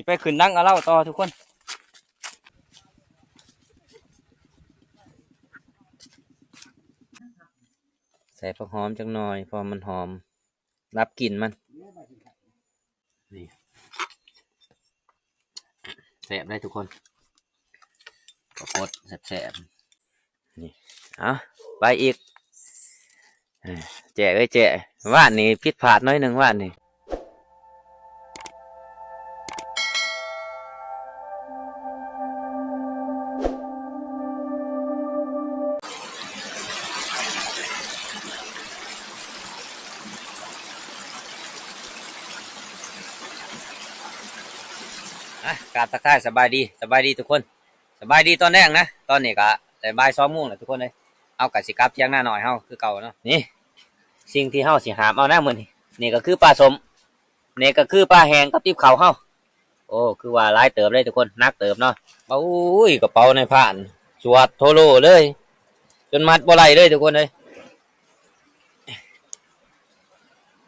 ไปขึ้นดังเอาเล่าต่อทุกคนใส่ผักหอมจังหน่อยพอมันหอมรับกลิ่นมันนี่แสบได้ทุกคนก็กดแสบนี่เอาไปอีกแจกเลยแจกว่านนี่พิษผาดน้อยหนึ่งว่านนี่การทักทายสบายดีทุกคนสบายดีตอนแรกนะตอนนี้ก็แต่บ่าย2 โมงแล้วทุกคนเลยเอากะสิกลับเที่ยงหน้าหน่อยเฮาคือเก่าเนาะนี่สิ่งที่เฮาสิหามเอาหน้ามื้อนี่ก็คือปลาสมนี่ก็คือปลาแห้งกับติ๊บเขาเฮาโอ้คือว่าหลายเติบเลยทุกคนนักเติบเนาะโอ้ยกระเป๋าในผ่านสวดโทโลเลยจนมัดบ่ไหลเลยทุกคนเลย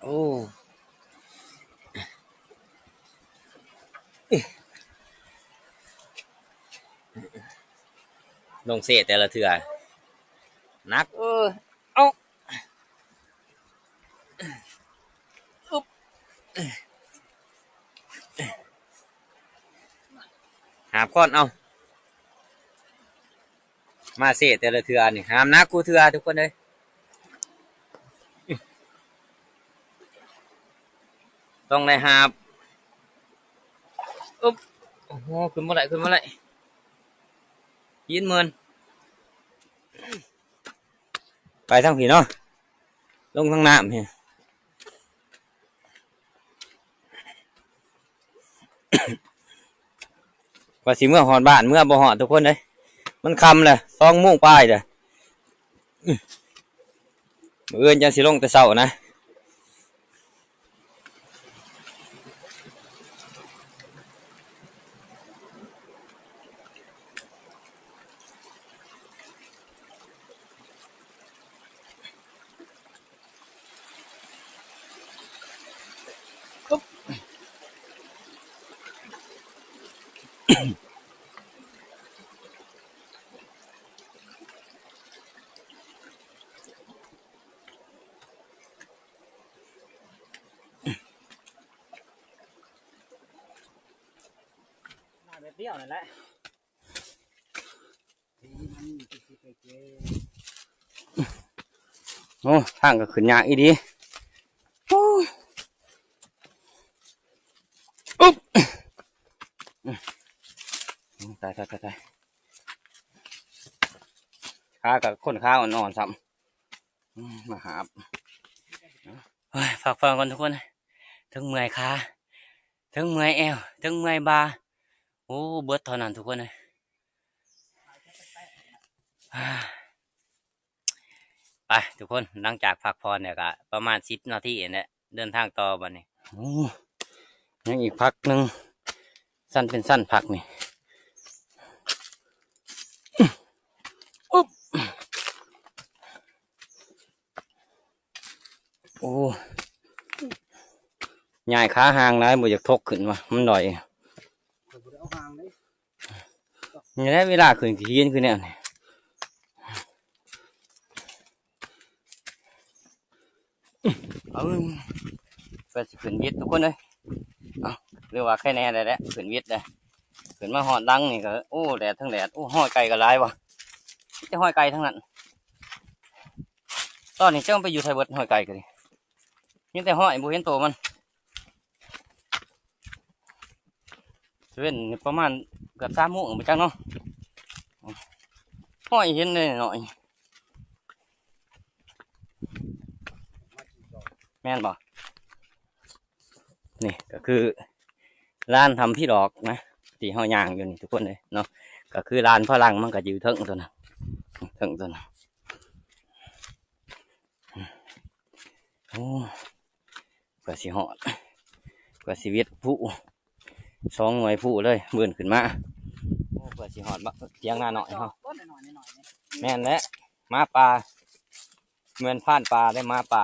โอ้ลงเศษแต่ละเถื่อนักเอาหาบค้อนเอามาเศษแต่ละเถื่อนี่หามนักกูเถื่อทุกคนเลยต้องได้หาบอุ๊บโอ้โหขึ้นมาไหลยินเมินไปทางผีเนาะลงทางน้ำเนี่ยว่าสิเมื่อหอดบ้านเมื่อบ่หอดทุกคนเลยมันคำเลย2 โมงปลายเลยเอื้อนจะสิลงแต่เช้านะแบบเดียวนั่นแหละโอ้ทางก็ขึ้นยากอีดีอุ๊บตายขากับคนขาอ่อนๆซ้ำมาหาฝากฟังกันทุกคนทั้งเมื่อยขาทั้งเมื่อยแอวทั้งเมื่อยบ่าโอ้เบิดเท่านั้นทุกคนเลยไปทุกคนหลังจากพักผ่อนเนี่ยก็ประมาณ10 นาทีเนี่ยเดินทางต่อบัดนี้ยังอีกพักหนึ่งสั้นเป็นสั้นพักนี่อุ๊บโอ้ใหญ่ขาห่างนะบ่อยากทกขึ้นมามันหน่อยนี่แหละเวลาขึ้นขี้นคือเนี่ยไปสิขึ้นวิทย์ทุกคนเลยเรียกว่าแค่แน่เลยแหละขึ้นวิทย์เลยขึ้นมาหอดดังนี่ก็โอ้แดดทั้งแดดโอ้ห้อยไก่ก็ร้ายวะจะห้อยไก่ทั้งนั้นตอนนี้เจ้าไปอยู่ไทยเบิร์ดห้อยไก่กันดินี่แต่ห้อยบุเห็นโตมันเว้นประมาณเกือบ3 โมงไปจังเนาะห้อยเห็นเลยหน่อยแม่นบ่นี่ก็คือร้านทำพี่ดอกนะที่เฮาย่างอยู่นี่ทุกคนเลยเนาะก็คือร้านฝรั่งมันก็อยู่เทิงตัวน่ะเทิงตัวน่ะโอ้กว่าสิหอดกว่าสิเวทผู้2 หน่วยผู้เลยเบิ่นขึ้นมาโอ้กว่าสิหอดเตียงหน้าหน่อยเฮาแม่นและมาปลาเหมือนผ่านปลาได้มาปลา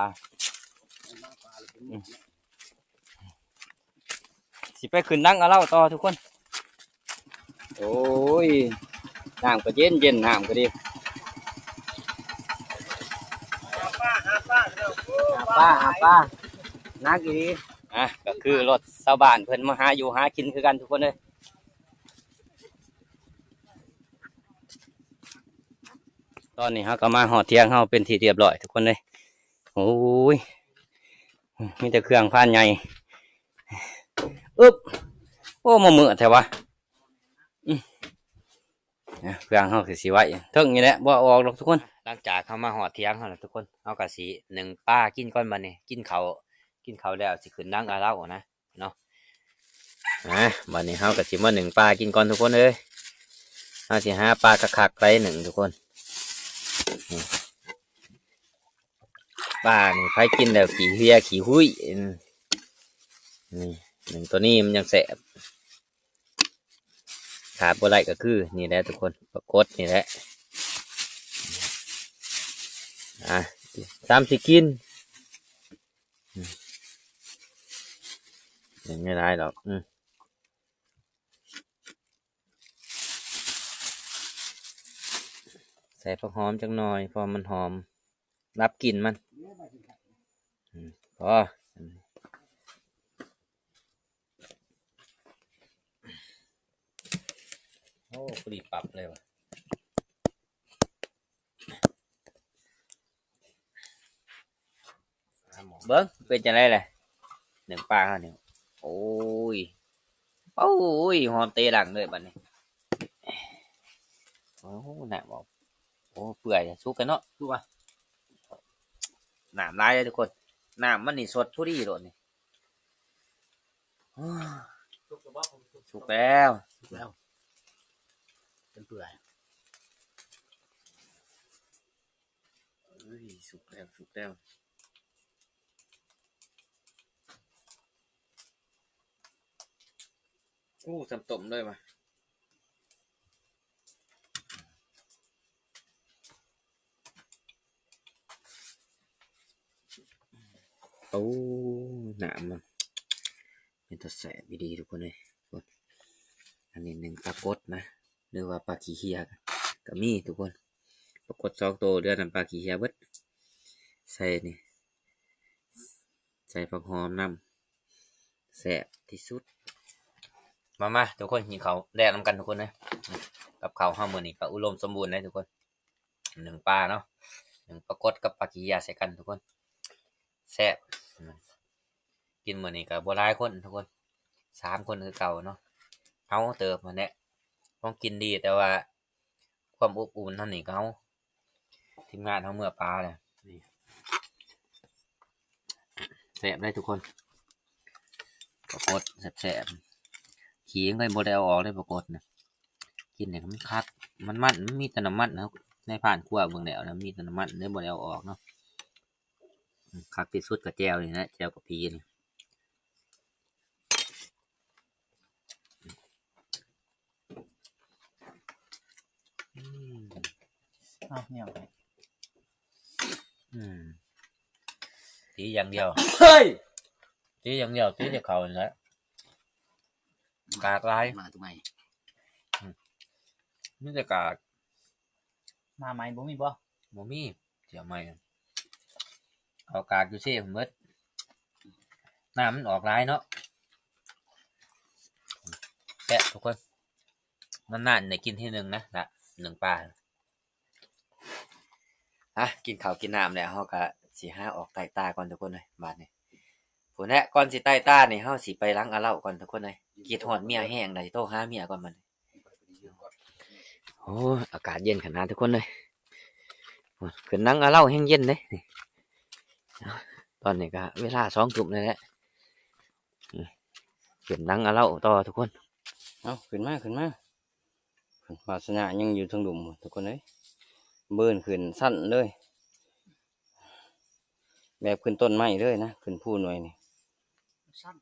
สิไปขึ้นนั่งเอาเหล้าต่อทุกคน โอ้ยน้ำก็เย็นเย็นน้ำก็ดีหาป้านักอีดีก็คือรถชาวบ้านเพิ่นมาหาอยู่หากินคือกันทุกคนเลยตอนนี้เขาก็มาหอดเที่ยงเขาเป็นที่เรียบร้อยทุกคนเลยโอ้ยมีแต่เครื่องผ่านใหญ่อึ๊บโอ้มาเมื่อแถววะเครื่องเขาคือสีไว้เทิงอย่างนี้แหละบ่ออกหรอกทุกคนหลังจากเขามาหอดเที่ยงเขาแล้วทุกคนเอากระสีหนึ่งป้ากินก้อนมันนี่กินเขาแล้วสิขึ้นนั่งเอาเหล้านะเนาะวันนี้เขากระสีมาหนึ่งป้ากินก้อนทุกคนเลยเอาสิหาปลากระคักไรหนึ่งทุกคนป้านี่ใครกินแล้วขี่เฮียขี่หุ้ยนี่หนึ่งตัวนี้มันยังแสบขาดบ่ไรก็คือนี่แหละทุกคนปรากฏนี่แหละตามสิกินยังไม่ได้หรอกใส่ผักหอมจังหน่อยพอมันหอมรับกลิ่นมันพอโอ้พอดีปรับเลยว่ะเบิ้งเป็นจังไรเลยหนึ่งปลาเนี่ยโอ้ยหอมเตะหลังเลยบัดนี้โอ้หนาบอกโอ้เปื่อยสุกกันเนาะดูป่ะหนามลายเลยทุกคนหนามมันนี่สดทุดีโดดนี่สุกแล้วเป็นเปื่อยสุกแล้วสำต้มด้วยมาหนามมันเป็นตัวแสบดีทุกคนเลยอันนี้หนึ่งปลากดนะหรือว่าปลาขี้เหียก็มีทุกคนปลากด2 ตัวเดือนนั้นปลาขี้เหียเบิดใส่นี่ใส่ผักหอมน้ำแสบที่สุดมาทุกคนกินเขาแดกน้ำกันทุกคนนะกับข้าวห้ามื้อนี้ก็อุดมสมบูรณ์นะทุกคนหนึ่งปลาเนาะหนึ่งปลากดกับปลาขี้เหียใส่กันทุกคนแซ่บกินมื้อนี้ก็บ่หลายคนทุกคน3 คนคือเก่าเนาะเฮาเติบมาเนี่ยต้องกินดีแต่ว่าความอบอุ่นเท่านี้ก็เฮาทีมงานเฮาเมื่อปลาเนี่ยแซ่บได้ทุกคนปรากฏแซ่บขี้ก็บ่ได้เอาออกเลยปรากฏนะกินเนี่ยมันคักมันมีแต่น้ำมันนะในผ่านคั่วเบิ่งแล้วนะมีแต่น้ำมันเนื้อบ่ได้เอาออกเนาะคักที่สุดกับแจ่วนี่นะแจ่วกับพีนี่เนี่ยตีอย่างเดียวตีอย่างเดียวตีจะเข่าแล้วกากลายมาตรงไหนนี่จะกากมาไหมบ่มีบ่เสียไหมเอากากอยู่เซ่ผมเบิดน้ำมันออกลายเนาะแกะทุกคนนานๆในกินที่หนึ่งนะ1 ปลากินข้าวกินน้ำแล้วเขาก็สิหาออกไต่ตาก่อนทุกคนเลยบาดนี้ผู้แนะก่อนสิไต่ตานี่เขาสิไปล้างอาเหล้าก่อนทุกคนเลยกีดหอดเมียแห้งได้โตหาเมียก่อนมันโอ้อากาศเย็นขนาดทุกคนเลยขึ้นนั่งอาเหล้าแห้งเย็นเลยตอนนี้ก็เวลา2 ทุ่มเลยแหละขึ้นนั่งอาเหล้าต่อทุกคนเอาขึ้นมาวาสนายังอยู่ทางดุมทุกคนเลยเบิ้นขึ้นสั้นเลยแบบขึ้นต้นไม้เลยนะขึ้นผู้หน่วยนี่สั้น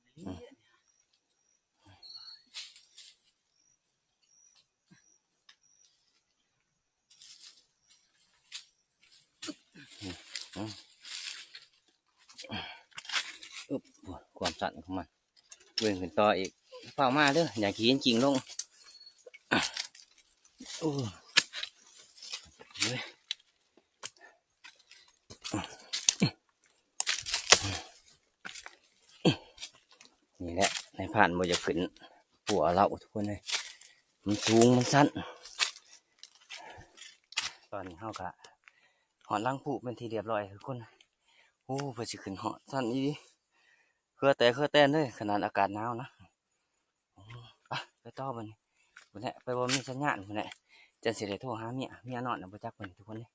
ความสั่นของมันเบิ้นขึ้นต่ออีก เฝ้ามาเด้ออย่าขี้จริงลงโอ้เว้ยนี่แหละในผ่านบ่จะขึ้นหัวเราทุกคนเลยมันสูงมันสั้นตอนนี้เฮากะหอดลังผูเป็นทีเรียบร้อยทุกคนโอ้เพื่อสิขึ้นหอดสั้นอีดีเครือแต่เลยขนาดอากาศหนาวนะไปต่อบัดนี้พุ่นแหละไปบ่มีสัญญาณพุ่นแหละจังสิได้โทรหาเมียนอนน่ะบ่จักเพิ่นทุกคนเลย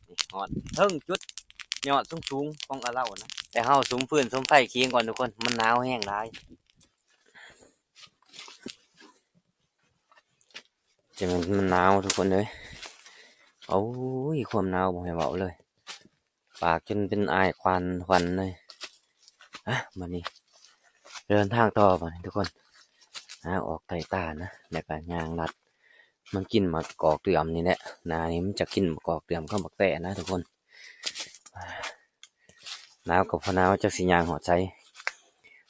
นี่หอดเทิงจุดยอดสูงๆของอาเล่านะแต่เฮาสุมฟืนสุมไฟเคียงก่อนทุกคนมันหนาวแห้งหลายจะมันหนาวทุกคนเลยโอ้ยความหนาวบ่ให้เว้าเลยปากจนเป็นอายควันเลยมานี่เดินทางต่อมาทุกคนออกไต่ตานะแล้วก็ยางลัดมันกินมากอกเดือมนี่แหละนานี่มันจะกินมากอกเดือมเข้ามาแต่นะทุกคนหนาวกับพอหนาวจากสียางหอดใจ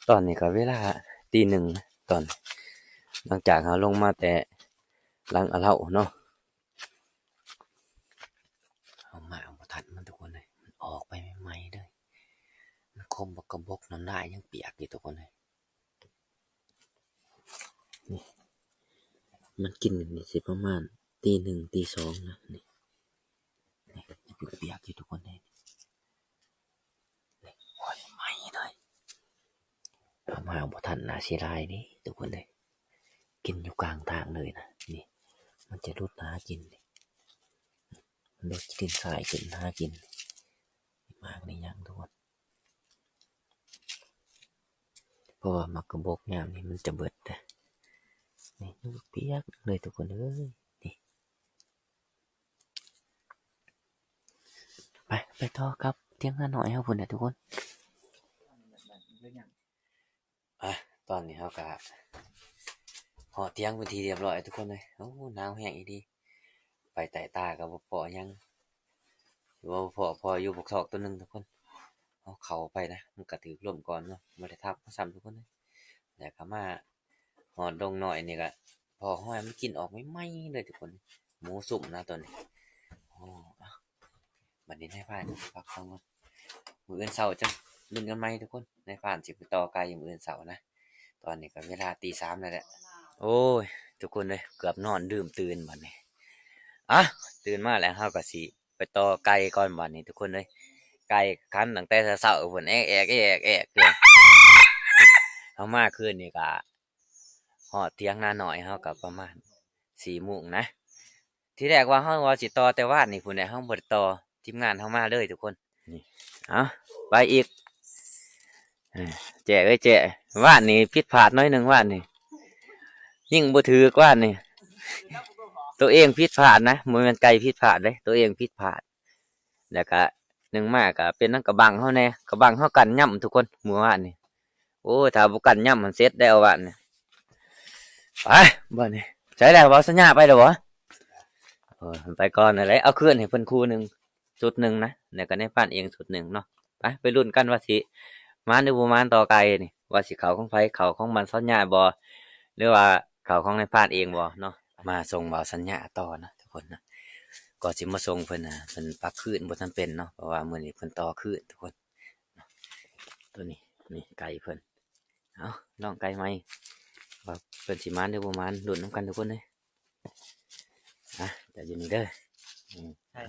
ตอนนี้ก็เวลาตีหนึ่งตอนหลังจากเราลงมาแต่หลังเล่าเนาะเอามาเอาทัดมันทุกคนเลยมันออกไปใหม่ๆเลยมันคมบกกระบกน้ำลายยังเปียกอยู่ทุกคนเลยนี่มันกินนี่สิประมาณตีหนึ่งตีสองนะนี่เปียกอยู่ทุกคนเลยโอ้ยใหม่เลยเอามาเอาทันนาซีไรนี่ทุกคนเลยกินอยู่กลางทางเลยนะนี่มันจะรุดหากินมันได้กินสายกินหากินมากในยังทุกคนเพราะว่ามักกระบอกยามนี่มันจะเบิดนะนี่เปียกเลยทุกคนเลยนี่ไปต่อครับเที่ยงหน่อยครับคุณเนี่ยทุกคนตอนนี้เขากะหอเที่ยงเป็นทีเรียบร้อยทุกคนเลยโอ้หนาวแห้งอีดีไปไต่ตากับพอยังหรือว่าพออยู่บกศอกตัวหนึ่งทุกคนเอาเข่าไปนะมันกระถือล่มก่อนเนาะมาได้ทับซ้ำทุกคนเลยแต่ก็มาหอดลงหน่อยนี่ก็พอห้อยมันกินออกไม่ไหมเลยทุกคนหมูสุ่มนะตัวนี้โอ้บัดนี้ให้ผ่านพักฟังก่อนมืออื่นเสาร์จ้ะลุ้นกันไหมทุกคนในผ่านสิบต่อไกลอย่างมืออื่นเสาร์นะตอนนี้ก็เวลาตี 3แล้วแหละโอ้ยทุกคนเลยเกือบนอนดื่มตื่นบัดนี้ตื่นมาแล้วเฮาก็สิไปต่อไก่ก่อนบัดนี้ทุกคนเลยไก่คันตั้งแต่เช้าๆพุ่นแอกเลยเอามาคืนนี่ก็ฮอดเที่ยงนาหน่อยเฮาก็ประมาณ4 โมงนะที่แรกว่าเฮาว่าสิต่อแต่ว่านี่พุ่นน่ะเฮาบ่ได้ต่อทีมงานเฮามาเลยทุกคนนี่ไปอีกแจ้ว่านนี่ผิดพลาดน้อยหนึ่งว่านนี่ยิ่งบ่ถือกว่านนี่ตัวเองผิดพลาดนะมันเป็นไก่ผิดพลาดเลยตัวเองผิดพลาดแล้วก็หนึ่งมากก็เป็นนั่งกระบังเฮาแน่กระบังเฮากันย่ำทุกคนหมู่ว่านนี่โอ้ถ้าบ่กันย่ำมันเสร็จได้เอาว่านนี่ไปบ่นี่ใช้แล้วบ่สัญญาไปแล้วบ่ไปก่อนอะไรเอาคืนให้เพิ่นคู่หนึ่งจุดหนึ่งนะแล้วก็ในบ้านเองจุดหนึ่งเนาะไปลุ้นกันว่าสิมาหรือบ่มาต่อไกลนี่ว่าสิเขาของไผเขาของมันสัญญาบ่หรือว่าเขาของในบ้านเองบ่เนาะมาส่งเบาสัญญาต่อนะทุกคนนะก็สิมาส่งเพิ่นน่ะเพิ่นปักคืนบ่ทันเป็นเนาะเพราะว่ามื้อนี้เพิ่นต่อคืนทุกคนตัวนี้นี่ไก่เพิ่นเอาลองไก่ใหม่ว่าเพิ่นสิมาหรือบ่มาลุ้นนำกันทุกคนเลยจะอยู่นี่เด้อ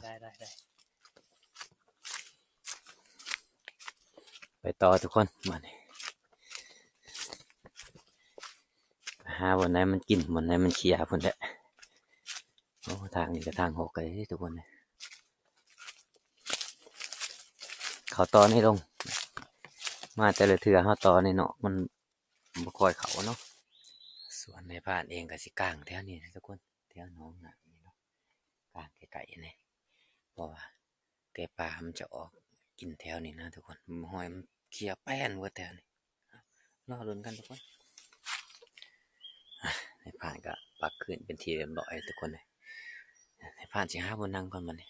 ได้ไปต่อทุกคนมาเนี่ยหาบนไหนมันกินบนไหนมันเชียร์พุ่นแหละโอ้ทางนี้ก็ทางหกเลยทุกคนเลยเขาตอนี่ลงมาแต่ละเถื่อเขาตอนี่เนาะมันบ่คอยเขาเนาะส่วนในบ้านเองก็สิกลางแถวนี้ทุกคนแถวน้องน่ะนี่เนาะกลางไก่ๆนี่เพราะว่าแต่ปลามันจะออกกินแถวนี้นะทุกคนหอยมันเคี้ยวแป้นว่าแถวนี้รอลุ้นกันทุกคนในผ่านก็ปักขึ้นเป็นทีเรียบร้อยทุกคนเลยในผ่านสิหาบนนั่งก่อนมันนี่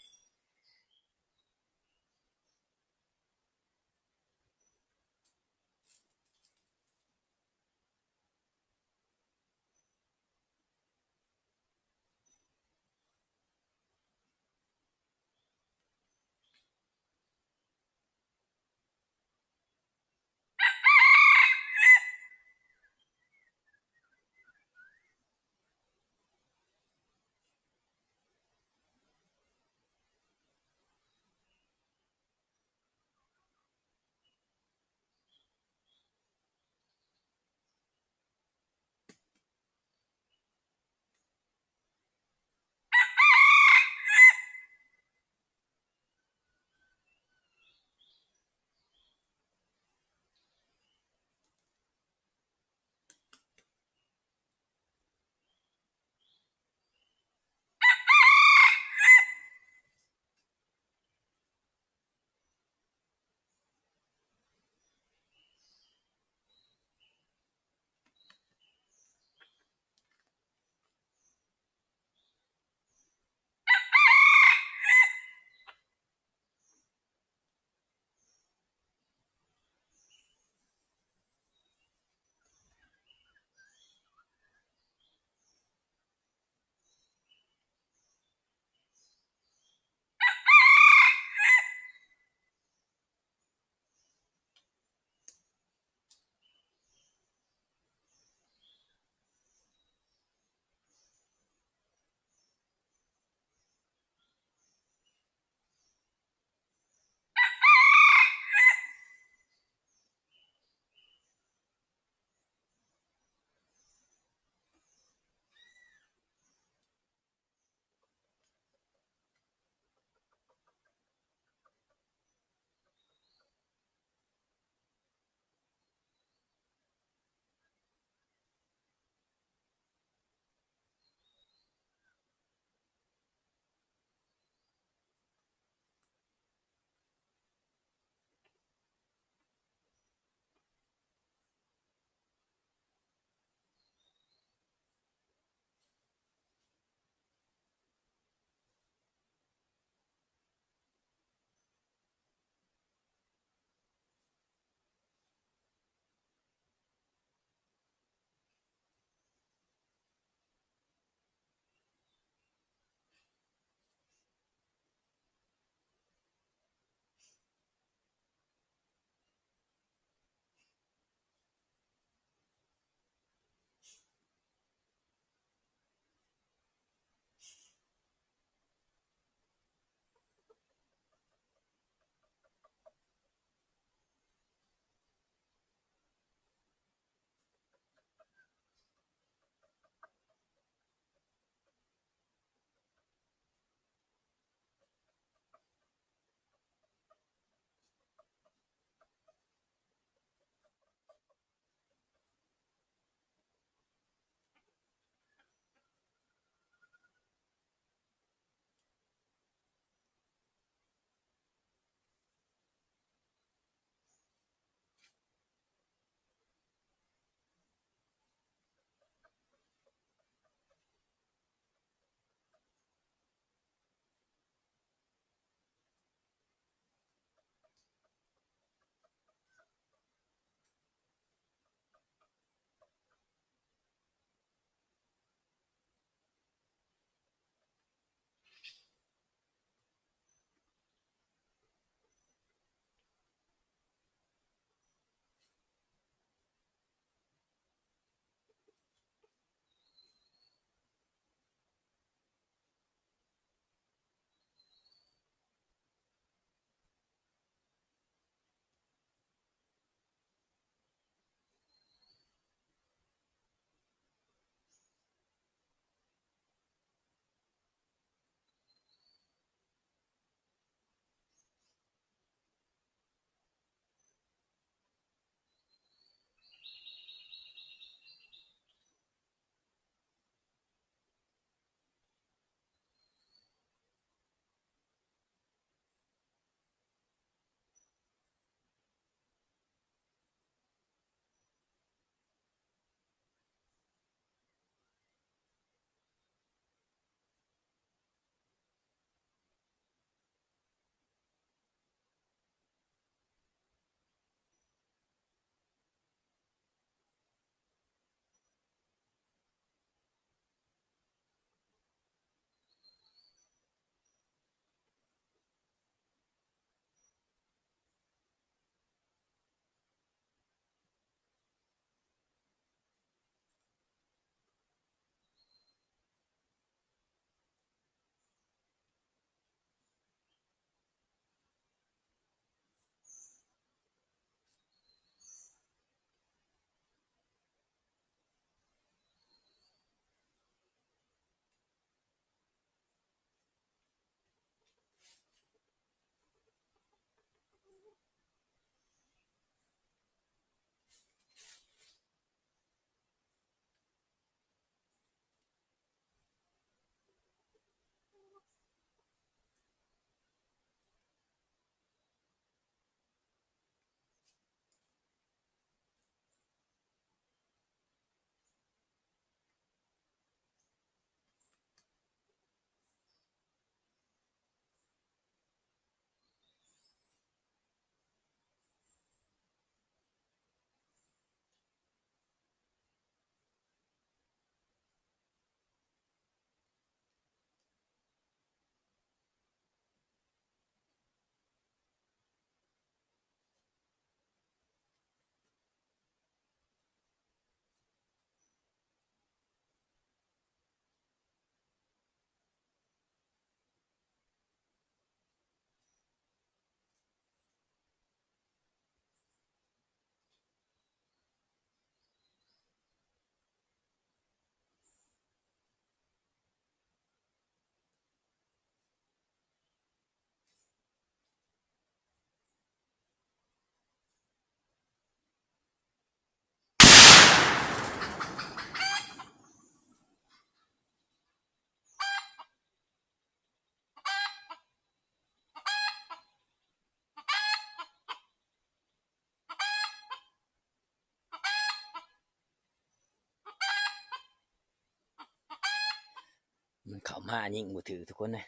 เข้ามายิ่งบ่ถือทุกคนเลย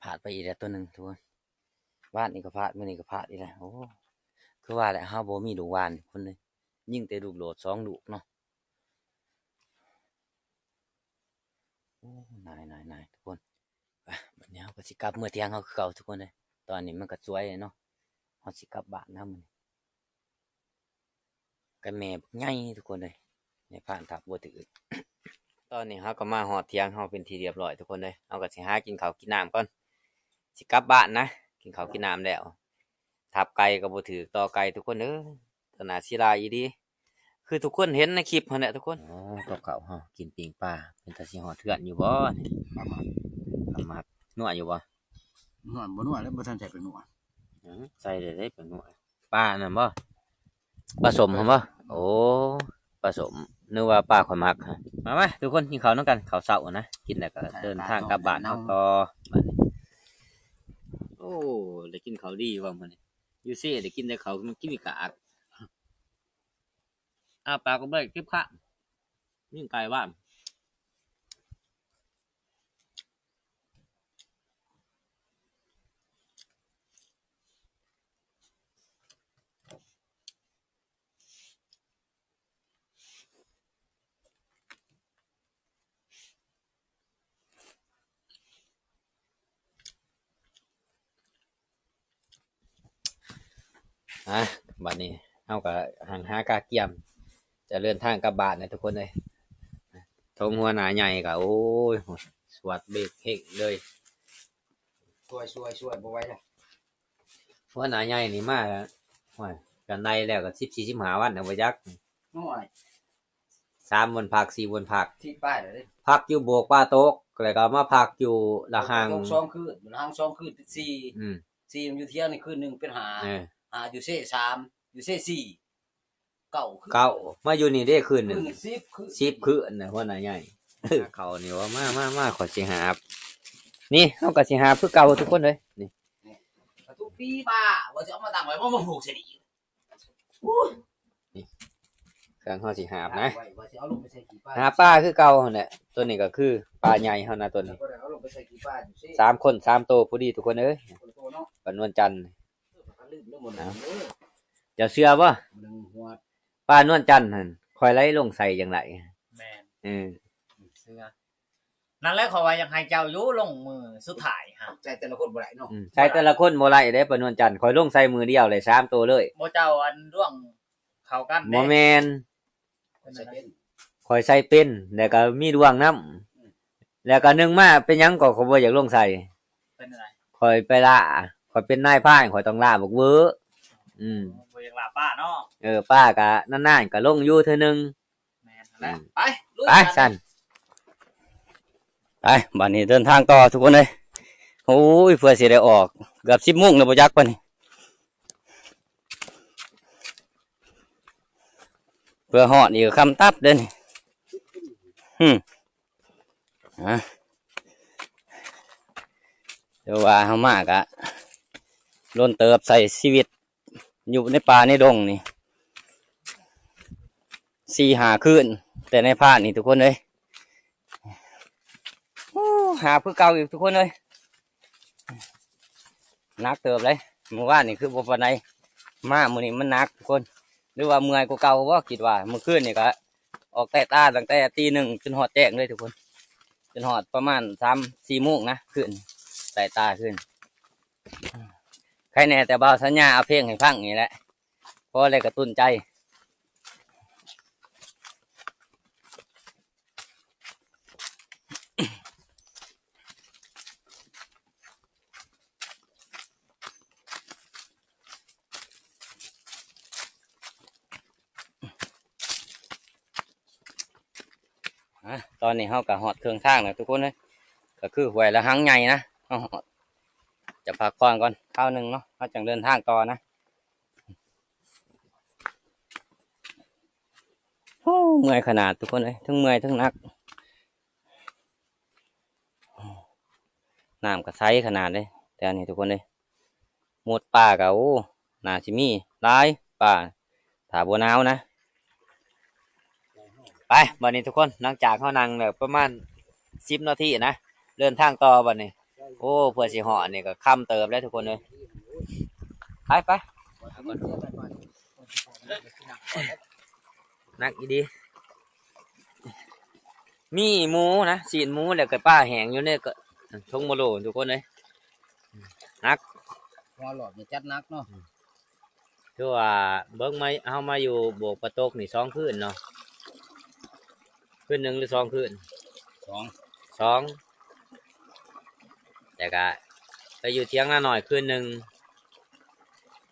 พลาดไปอีกแล้วตัวหนึ่งทุกคนวาดนี่ก็พลาดมื้อนี้ก็พลาดอีกแล้วโอ้คือว่าแหละเฮาบ่มีลูกวานคนเลยยิ่งแต่ลูกโหลด2ลูกเนาะโอ้นายทุกคนไปบัดนี้เฮาก็สิกลับมื้อเที่ยงเฮาคือเก่าทุกคนเลยตอนนี้มันก็สวยเนาะเฮาสิกลับบ้านนำกับแม่บักใหญ่ทุกคนเลยในผ่านทับบ่ถือ ตอนนี้เฮาก็มาฮอดเที่ยงเฮาเป็นที่เรียบร้อยทุกคนเลยเฮาก็สิหากินข้าวกินน้ำก่อนสิกลับบ้านนะกินข้าวกินน้ำแล้วทับไก่ก็บ่ถือต่อไก่ทุกคนเด้อตนาศิลาอีดีคือทุกคนเห็นในคลิปหั่นแหละทุกคนอ๋อกับข้าวเฮากินปิ้งปลาเป็นตาสิฮอดเทือนอยู่บ่นี่ประมาณนัวอยู่บ่ นวดบ่นวดแล้วบ่ทันใส่เป็นนวด ใส่ได้เป็นนัวปลานั่นบ่ผสมหั่นบ่โอ้ผสมนึกว่าปลาข่อยมักฮะมาทุกคนกินข้าวนำกันข้าวเช้านะกินแล้วก็เดินทางกลับบ้านเฮาต่อบัดนี้โอ้ได้กินข้าวดีว่ามื้อนี้อยู่ซี่ได้กินแต่ข้าวมันกินอีกากปลาก็บ่ได้เก็บข้างยิ่งไกลบ้านบัดนี้เฮาก็หันหากาเกียมจะเดินทางกลับบ้านนะทุกคนเลยทงหัวหน้าใหญ่ก็โอ้ยสวัสดเบรกเฮกเลยช่วยบ่ไหวจ้ะหัวหน้าใหญ่นี่มาว่ากันในแล้วก็14 15วันนะบ่ยัก นวด 3วันพัก4วันพัก ที่ป้ายเด้อ พักอยู่โบกป่าโต๊กแล้วก็มาพักอยู่ละหาง 2คืนละหาง2คืนเป็น4อืม4มันอยู่เที่ยงนี่คืนนึงเป็นเออ5อยู่เซ่3อยู่เซ่4เก้าคืน เก้ามาอยู่นี่ได้คืนหนึ คื ง น10คืน 10คืนน่ะหัวหน้าใหญ่เขานี่ว่ามาขอสิหาบนี่เฮาก็สิหาบคือเก่าทุกคนเลยนี่ ทุกปีป้าว่าจะเอามาตั้งไว้บ่มาผูกเสนีโอ้ย เครื่องเฮาสิหาบนะ ว่าสิเอาลงไปใส่กี่ป้า หาปลาคือเก่าหั่นแหละตัวนี้ก็คือปลาใหญ่เฮานะตัวนี้ บ่ได้เอาลงไปใส่กี่ป้าอยู่เซ่ 3คน3โตวพอดีทุกคนเอ้ย คนโตเนาะ ปานวนจันทร์ มันลื่นเรื่องหมดเลย จะเชื่อบ่ นึงหัว ปลานวลจันทร์หั่นค่อยไหลลงใส่จังได แม่น อือ เสื้อนั่นแหละขอว่าอยากให้เจ้าอยู่ลงมือสุดท้ายฮะ ใจแต่ละคนบ่ได้เนาะ ใช้แต่ละคนบ่ไหลได้ปานนวลจันทร์ข่อยลงใส่มือเดียวเลย3ตัวเลย บ่เจ้าอันร่วงเข้ากัน บ่แม่น เป็น ใส่ อะไร เป็น ข่อยใส่เป็นแล้วก็มีดวงน้ำแล้วก็นึงมาเป็นหยังก็บ่อยากลงใส่ เป็นอะไร ข่อยไปล่าข่อยเป็นนายพรานข่อยต้องล่าบักเว้ออืม บ่อยากลาป้าเนาะ ป้าก็นานๆก็ลงอยู่เทื่อนึง แม่นนั่นแหละ ไปลุย ไปสั่นไปบัดนี้เดินทางต่อทุกคนเลยโอ้ยเพื่อสิได้ออกเกือบ10 โมงแล้วบ่จักปานนี้เพื่อฮอดอีกคำตัดเด้อนี่เดี๋ยวว่าเฮามากะล้นเติบใส่ชีวิตอยู่ในป่าในดงนี่4-5 คืนแต่ในป่านี่ทุกคนเลยหาเพื่อเก่าอีกทุกคนเลยนักเติบเลยเมื่อวานนี่คือบ่ปานใดมามื้อนี้มันหนักทุกคนหรือว่าเมื่อยกว่าเก่าบ่คิดว่าเมื่อคืนนี่ก็ออกแต่ตาตั้งแต่ตี 1จนฮอดแจ้งเลยทุกคนจนฮอดประมาณ 3-4 โมงนะคืนแต่ตาขึ้นใครแน่แต่บ่าวสัญญาเอาเพลงให้ฟังนี่แหละเพราะอะไรกระตุ้นใจตอนนี้เฮาก็ฮอดเครื่องทางแล้วทุกคนเลยก็คือห้วยละหังใหญ่นะเฮาฮอดจะพักผ่อนก่อนคราวหนึงเนาะเฮาจังเดินทางต่อนะโอ้เมื่อยขนาดทุกคนเลยทั้งเมื่อยทั้งหนักน้ำก็ใสขนาดเลยแต่อันนี้ทุกคนเลยหมดป่าก็โอ้น่าสิมีหลายป่าถ้าบ่หนาวนะไป ไปบัดนี้ทุกคนหลังจากเฮานั่งแบบประมาณ10นาทีนะเดินทางต่อบัดนี้โอ้เพื่อสิเหาะนี่ก็ค่ำเติบแล้วทุกคนเลยไปนักอีดีมีหมูนะสีนหมูแล้วก็ป้าแห้งอยู่เนี่ยก็ทงโมโลทุกคนเลยนัก พอหลอดนี่จัดนักเนาะ คือว่าเบิ่งมาเฮามาอยู่โบกประตกนี่2คืนเนาะคืนหนึ่งหรือ2คืน สอง แต่ก็ไปอยู่เที่ยงนาหน่อยคืนหนึ่ง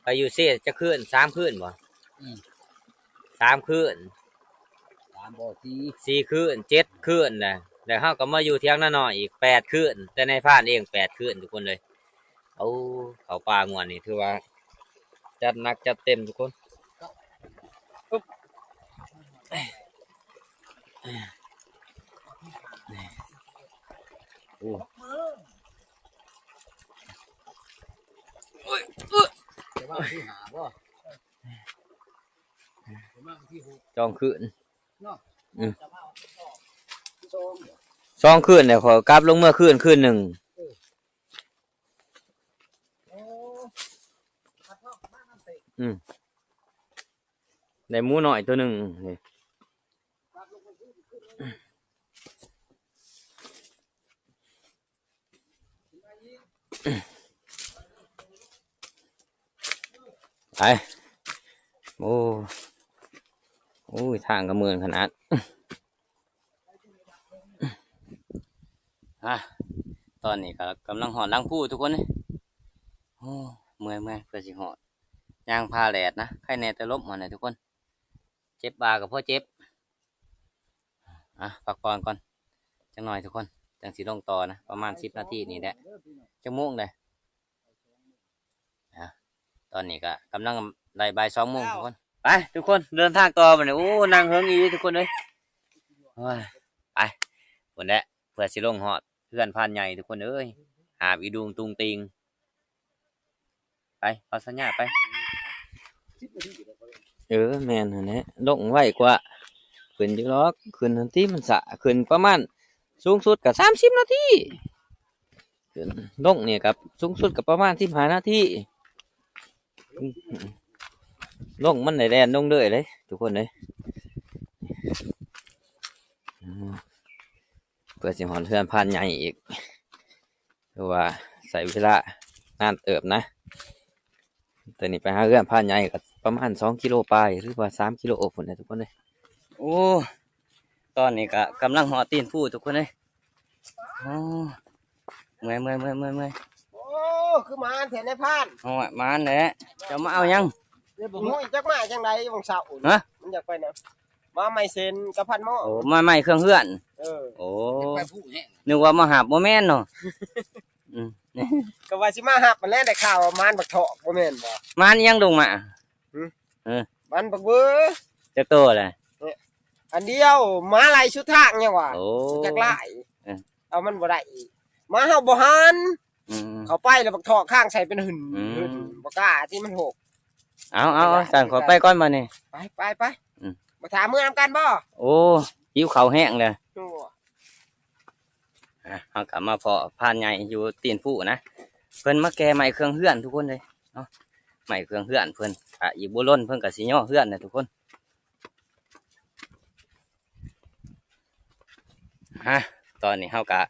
ไปอยู่เสียจะคืน3คืนบ่3คืน 3บ่4คืน7คืนนะแล้วเฮาก็มาอยู่เที่ยงนาหน่อยอีก8คืนแต่ในผ่านเอง8คืนทุกคนเลยเอาเขาป่างวนนี่ถือว่าจัดหนักจัดเต็มทุกคนโอ้ แต่ว่าที่หาบ่แต่ว่าที่6 จองคืน เนาะ 2คืนเนี่ยขอกลับลงเมื่อคืนหนึ่งได้หมูหน่อยตัวหนึ่งนี่ไปโอ้ยทางกระเมือนขนาดตอนนี้ก็กำลังหอดล้างผู้ทุกคนนี่โอ้เมื่อยเพื่อสิหอดยางพาแหลดนะไข้แน่แต่ลบหมดเลยทุกคนเจ็บบากับพ่อเจ็บพักผ่อนก่อนจังหน่อยทุกคนจังสีลงต่อนะประมาณ10 นาทีนี่แหละจังโมงเลยตอนนี้ก็กำลังได้บ่าย2 โมงทุกคนไปทุกคนเดินทางต่อไปเนี่ยโอ้นั่งเฮิงอีทุกคนเลยไปหมดแล้วเพื่อสิลงหอดเพื่อนพันใหญ่ทุกคนเอ้ยหาบอีดุงตุงติงไปเอาสัญญาไปแมนนะลงไว้กว่าขึ้นอยู่หรอกขึ้นทันทีมันสะขึ้นประมาณสูงสุดกับ30 นาทีขึ้นลงเนี่ยกับสูงสุดกับประมาณ15 นาทีลงมันไหนแลนลงเลยเลยทุกคนเลยเพื่อสิหอนเพื่อนพันใหญ่อีกเพราะว่าใส่เวลานานเติบนะแต่นี่ไปหาเพื่อนพันใหญ่ก็ประมาณ2 กิโลไปหรือว่า3 กิโลผลเลยทุกคนเลยโอ้ตอนนี้ก็กำลังหอตีนผู้ทุกคนเลยโอ้เมื่อย โอ้คือมาแถวในพาน เอามาแหละจะมาเอายัง เดี๋ยวผมจักมาจังไดวงเสาร์ ฮะ มันอยากไปนะมาไม่เซ็นกับพันหม้อ โอ้มาใหม่เครื่องเฮือน เออ โอ้ ไปผู้แห้ง นึกว่ามาหาบ่แม่นเนาะ ก็ว่าสิมาหับมันแล่ได้ข่าวว่ามานบักเถาะบ่แม่นบ่ มันยังลงมา มันบักเบ้อ จะโตเลย อันเดียวมาหลายชุดทางเนี่ยว่ะ โอ้ จักหลาย เออ เอามันบ่ได้อีกมาเฮาบ่หัน อืม เข้าไปแล้วบักเถาะข้างใส่เป็นหึ่น อืม หึ่นบ่กล้าที่มันหก เอาสั่งขอไปก่อนมานี่ ไป อืม มาถามมื้อนำกันบ่ โอ้หิวข้าวแห้งเลย โอ้ เอากลับมาพอผ่านใหญ่อยู่ตีนผู้นะเพิ่นมาแก้ใหม่เครื่องเฮือนทุกคนเลยเนาะใหม่เครื่องเฮือนเพิ่นอีกบ่ล้นเพิ่นก็สิย่อเฮือนนะทุกคนตอนนี้เฮาก็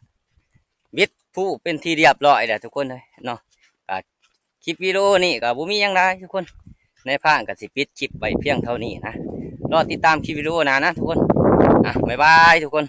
บิดผู้เป็นที่เรียบร้อยแล้วทุกคนเลยเนาะก็คลิปวิดีโอนี่ก็บ่มีหยังหลายทุกคนในพานก็สิปิดคลิปไว้เพียงเท่านี้นะรอติดตามคลิปวิดีโอหน้านะทุกคนบ๊ายบายทุกคน